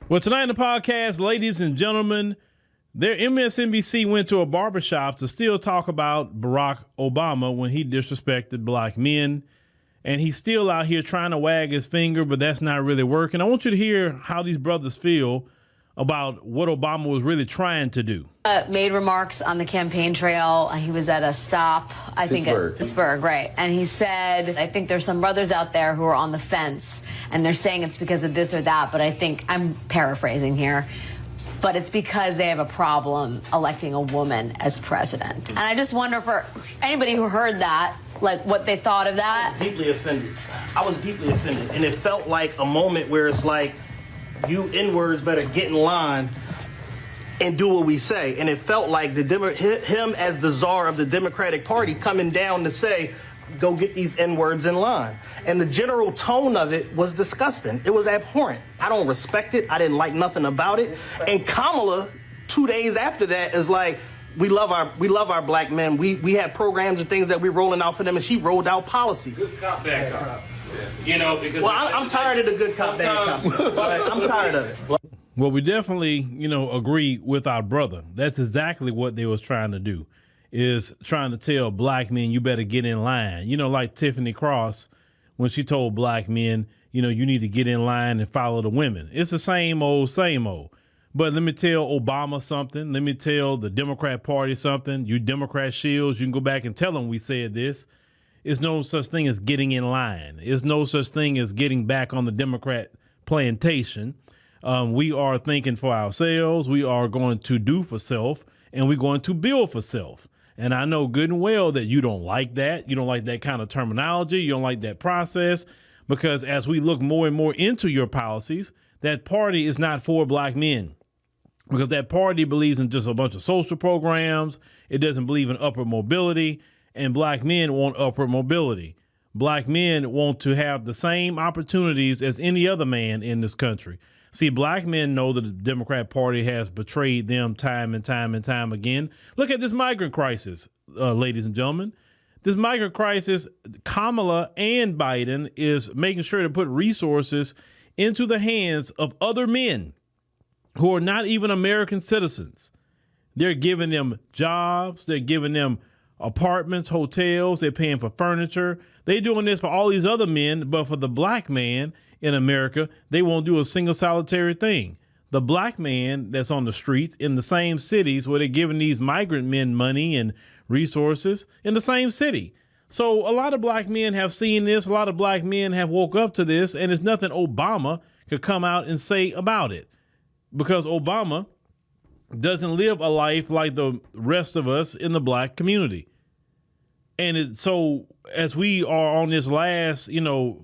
Well, tonight in the podcast, ladies and gentlemen, their MSNBC went to a barbershop to still talk about Barack Obama when he disrespected black men. And he's still out here trying to wag his finger, but that's not really working. I want you to hear how these brothers feel about what Obama was really trying to do. Made remarks on the campaign trail. He was at a stop, I think at Pittsburgh, right? And he said, I think there's some brothers out there who are on the fence and they're saying it's because of this or that, but I think, I'm paraphrasing here, but it's because they have a problem electing a woman as president. And I just wonder for anybody who heard that, like what they thought of that. I was deeply offended. And it felt like a moment where it's like, you N-words better get in line and do what we say. And it felt like him as the czar of the Democratic Party coming down to say, go get these N-words in line. And the general tone of it was disgusting. It was abhorrent. I don't respect it. I didn't like nothing about it. And Kamala, 2 days after that, is like, we love our black men. We have programs and things that we're rolling out for them, and she rolled out policy. Good cop, bad cop. You know, because I'm tired of the good cop, bad cop. I'm tired of it. Well, we definitely, agree with our brother. That's exactly what they was trying to do, is trying to tell black men, you better get in line. Like Tiffany Cross, when she told black men, you need to get in line and follow the women. It's the same old, same old. But let me tell Obama something. Let me tell the Democrat Party something. You Democrat shields, you can go back and tell them we said this. There's no such thing as getting in line. There's no such thing as getting back on the Democrat plantation. We are thinking for ourselves. We are going to do for self, and we're going to build for self. And I know good and well that you don't like that. You don't like that kind of terminology. You don't like that process, because as we look more and more into your policies, that party is not for black men, because that party believes in just a bunch of social programs. It doesn't believe in upward mobility. And black men want upward mobility. Black men want to have the same opportunities as any other man in this country. See, black men know that the Democrat Party has betrayed them time and time and time again. Look at this migrant crisis, ladies and gentlemen. This migrant crisis, Kamala and Biden is making sure to put resources into the hands of other men who are not even American citizens. They're giving them jobs. They're giving them apartments, hotels. They're paying for furniture. They're doing this for all these other men, but for the black man in America, they won't do a single solitary thing. The black man that's on the streets in the same cities where they're giving these migrant men money and resources in the same city. So a lot of black men have seen this. A lot of black men have woke up to this, and there's nothing Obama could come out and say about it, because Obama doesn't live a life like the rest of us in the black community. And so as we are on this last,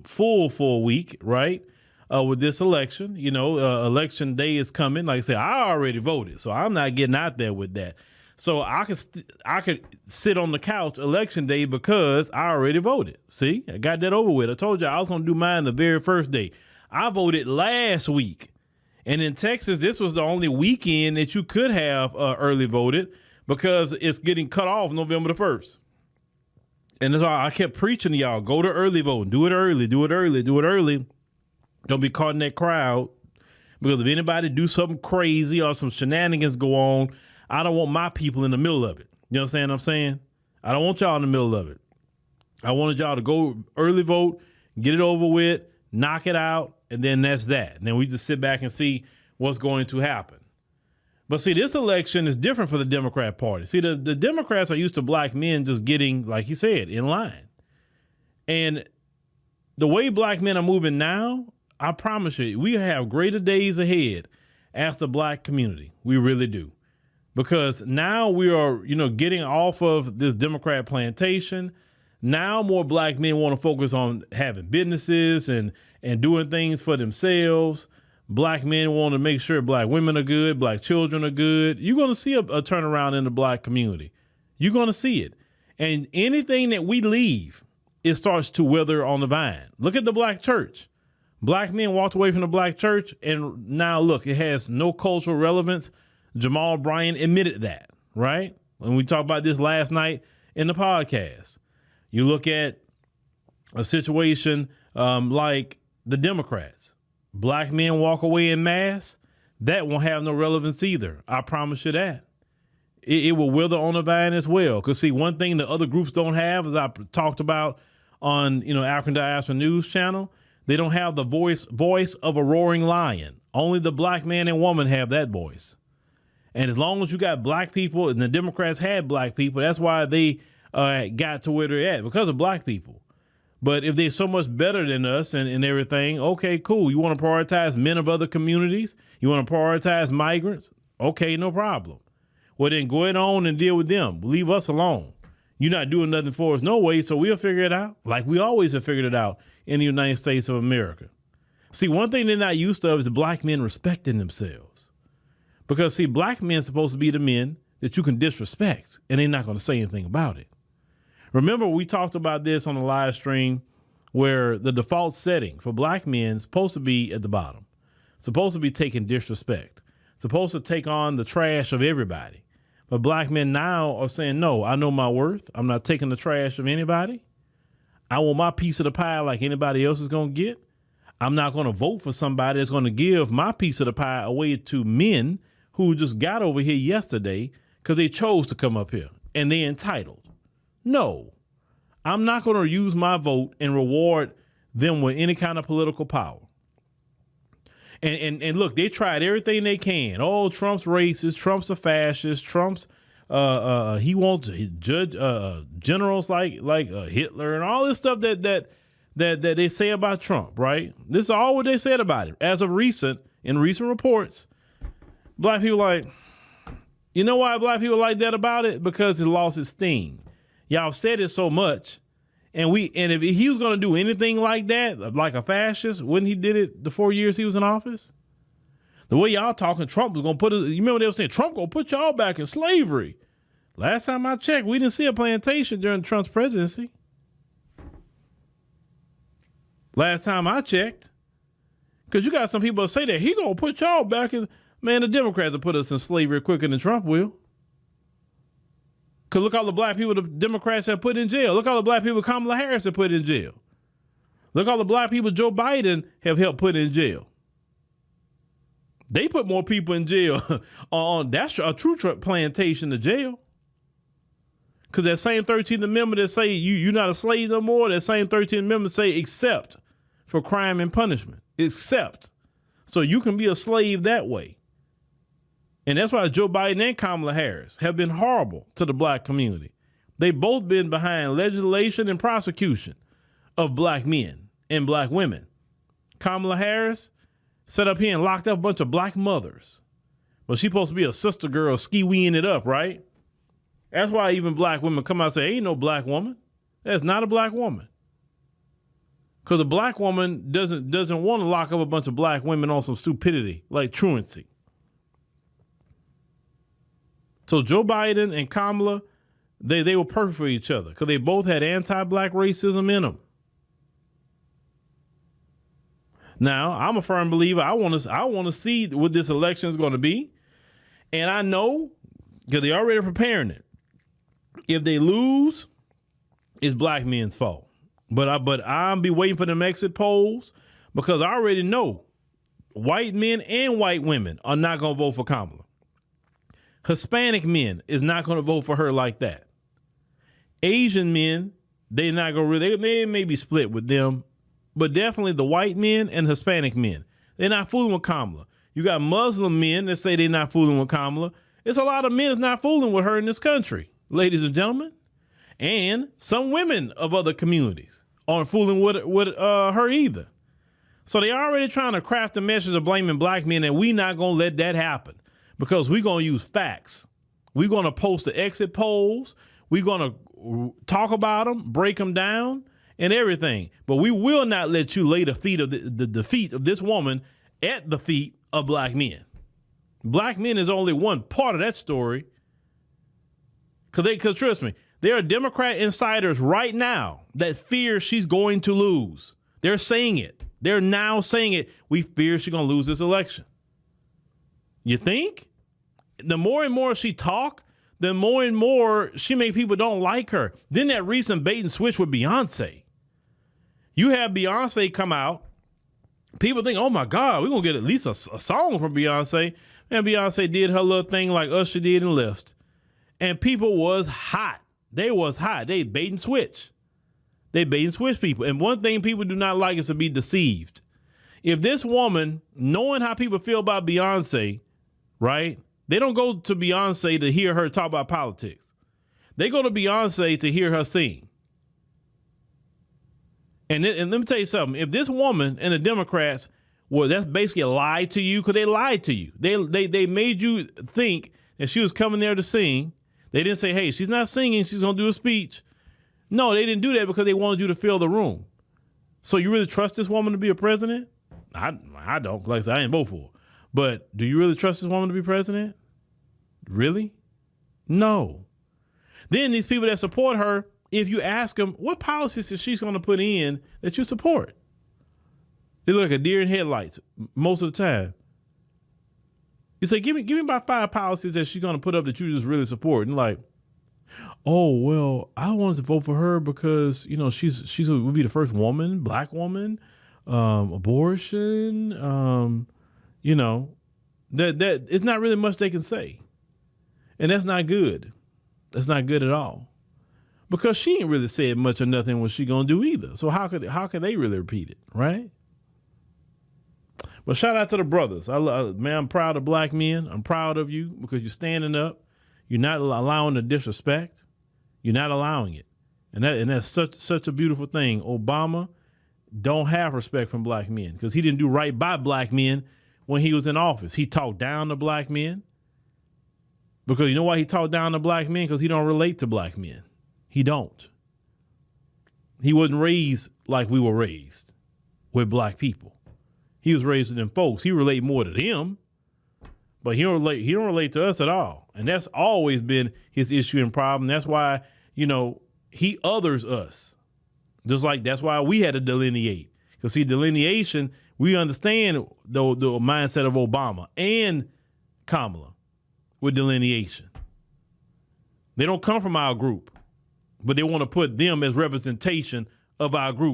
full week, right, with this election, election day is coming. Like I said, I already voted, so I'm not getting out there with that. So I could sit on the couch election day because I already voted. See, I got that over with. I told you I was going to do mine the very first day. I voted last week. And in Texas, this was the only weekend that you could have early voted, because it's getting cut off November the 1st. And that's why I kept preaching to y'all, go to early voting, do it early, do it early, do it early. Don't be caught in that crowd, because if anybody do something crazy or some shenanigans go on, I don't want my people in the middle of it. You understand what I'm saying? I don't want y'all in the middle of it. I wanted y'all to go early vote, get it over with, knock it out, and then that's that. And then we just sit back and see what's going to happen. But see, this election is different for the Democrat Party. See, the Democrats are used to black men just getting, like he said, in line. And the way black men are moving now, I promise you, we have greater days ahead as the black community. We really do. Because now we are, getting off of this Democrat plantation. Now more black men want to focus on having businesses and doing things for themselves. Black men want to make sure black women are good, black children are good. You're going to see a turnaround in the black community. You're going to see it. And anything that we leave, it starts to wither on the vine. Look at the black church. Black men walked away from the black church, and now look, it has no cultural relevance. Jamal Bryant admitted that, right? When we talked about this last night in the podcast. You look at a situation like the Democrats. Black men walk away en masse. that won't have no relevance either. I promise you that. It will wither on the vine as well. Because see, one thing that other groups don't have, as I talked about on, African Diaspora News Channel, they don't have the voice of a roaring lion. Only the black man and woman have that voice. And as long as you got black people, and the Democrats had black people, that's why they got to where they're at, because of black people. But if they're so much better than us and everything, okay, cool. You want to prioritize men of other communities? You want to prioritize migrants? Okay, no problem. Well, then go ahead on and deal with them. Leave us alone. You're not doing nothing for us no way, so we'll figure it out like we always have figured it out in the United States of America. See, one thing they're not used to is the black men respecting themselves. Because, see, black men are supposed to be the men that you can disrespect, and they're not going to say anything about it. Remember, we talked about this on the live stream where the default setting for black men is supposed to be at the bottom, supposed to be taking disrespect, supposed to take on the trash of everybody. But black men now are saying, no, I know my worth. I'm not taking the trash of anybody. I want my piece of the pie like anybody else is going to get. I'm not going to vote for somebody that's going to give my piece of the pie away to men who just got over here yesterday because they chose to come up here and they're entitled. No, I'm not going to use my vote and reward them with any kind of political power. And look, they tried everything they can. Oh, Trump's racist. Trump's a fascist. Trump's he wants to judge generals like Hitler and all this stuff that they say about Trump. Right? This is all what they said about it. As of in recent reports, black people like, you know why black people like that about it? Because it lost its sting. Y'all said it so much. And if he was going to do anything like that, like a fascist, wouldn't he did it the 4 years he was in office? The way y'all talking, Trump was going to you remember they were saying, Trump going to put y'all back in slavery. Last time I checked, we didn't see a plantation during Trump's presidency. Last time I checked. Because you got some people that say that he going to put y'all back in, man, the Democrats will put us in slavery quicker than Trump will. Because look all the black people the Democrats have put in jail. Look all the black people Kamala Harris have put in jail. Look all the black people Joe Biden have helped put in jail. They put more people in jail on that's a true plantation to jail. Because that same 13th Amendment that say you're not a slave no more, that same 13th Amendment say except for crime and punishment. Except. So you can be a slave that way. And that's why Joe Biden and Kamala Harris have been horrible to the black community. They've both been behind legislation and prosecution of black men and black women. Kamala Harris set up here and locked up a bunch of black mothers. Well, she's supposed to be a sister girl ski-weeing it up, right? That's why even black women come out and say, ain't no black woman. That's not a black woman. Because a black woman doesn't want to lock up a bunch of black women on some stupidity like truancy. So Joe Biden and Kamala, they were perfect for each other because they both had anti-black racism in them. Now, I'm a firm believer. I want to see what this election is going to be. And I know, because they're already preparing it, if they lose, it's black men's fault. But I'll be waiting for them exit polls because I already know white men and white women are not going to vote for Kamala. Hispanic men is not going to vote for her like that. Asian men, they're not going to they may be split with them, but definitely the white men and Hispanic men, they're not fooling with Kamala. You got Muslim men that say they're not fooling with Kamala. It's a lot of men that's not fooling with her in this country, ladies and gentlemen. And some women of other communities aren't fooling with her either. So they already trying to craft a message of blaming black men, and we not going to let that happen. Because we're going to use facts. We're going to post the exit polls. We're going to talk about them, break them down, and everything. But we will not let you lay the feet of the feet of this woman at the feet of black men. Black men is only one part of that story. Because trust me, there are Democrat insiders right now that fear she's going to lose. They're saying it. They're now saying it. We fear she's going to lose this election. You think? The more and more she talk, the more and more she make people don't like her. Then that recent bait and switch with Beyonce. You have Beyonce come out people think, oh my God, we're going to get at least a song from Beyonce. And Beyonce did her little thing like Usher did and left. And people was hot. They was hot. They bait and switch. They bait and switch people. And one thing people do not like is to be deceived. If this woman, knowing how people feel about Beyonce, right? They don't go to Beyonce to hear her talk about politics. They go to Beyonce to hear her sing. And let me tell you something. If this woman and the Democrats, well, that's basically a lie to you because they lied to you. They made you think that she was coming there to sing. They didn't say, hey, she's not singing. She's going to do a speech. No, they didn't do that because they wanted you to fill the room. So you really trust this woman to be a president? I don't. Like I said, I didn't vote for her. But do you really trust this woman to be president? Really? No. Then these people that support her, if you ask them what policies is she going to put in that you support, they look like a deer in headlights most of the time. You say, give me about 5 policies that she's going to put up that you just really support. And like, oh, well, I wanted to vote for her because, you know, she's would be the first woman, black woman, abortion, you know, that it's not really much they can say. And that's not good. That's not good at all. Because she ain't really said much or nothing what she gonna do either. So how could they really repeat it, right? But shout out to the brothers. Man, I'm proud of black men. I'm proud of you because you're standing up. You're not allowing the disrespect. You're not allowing it. And that's such a beautiful thing. Obama don't have respect from black men because he didn't do right by black men when he was in office. He talked down to black men. Because you know why he talked down to black men? Because he don't relate to black men. He don't. He wasn't raised like we were raised with black people. He was raised with them folks. He relate more to them, but he don't relate to us at all. And that's always been his issue and problem. That's why, you know, he others us. Just like that's why we had to delineate. Because see, delineation, we understand the mindset of Obama and Kamala with delineation. They don't come from our group, but they want to put them as representation of our group.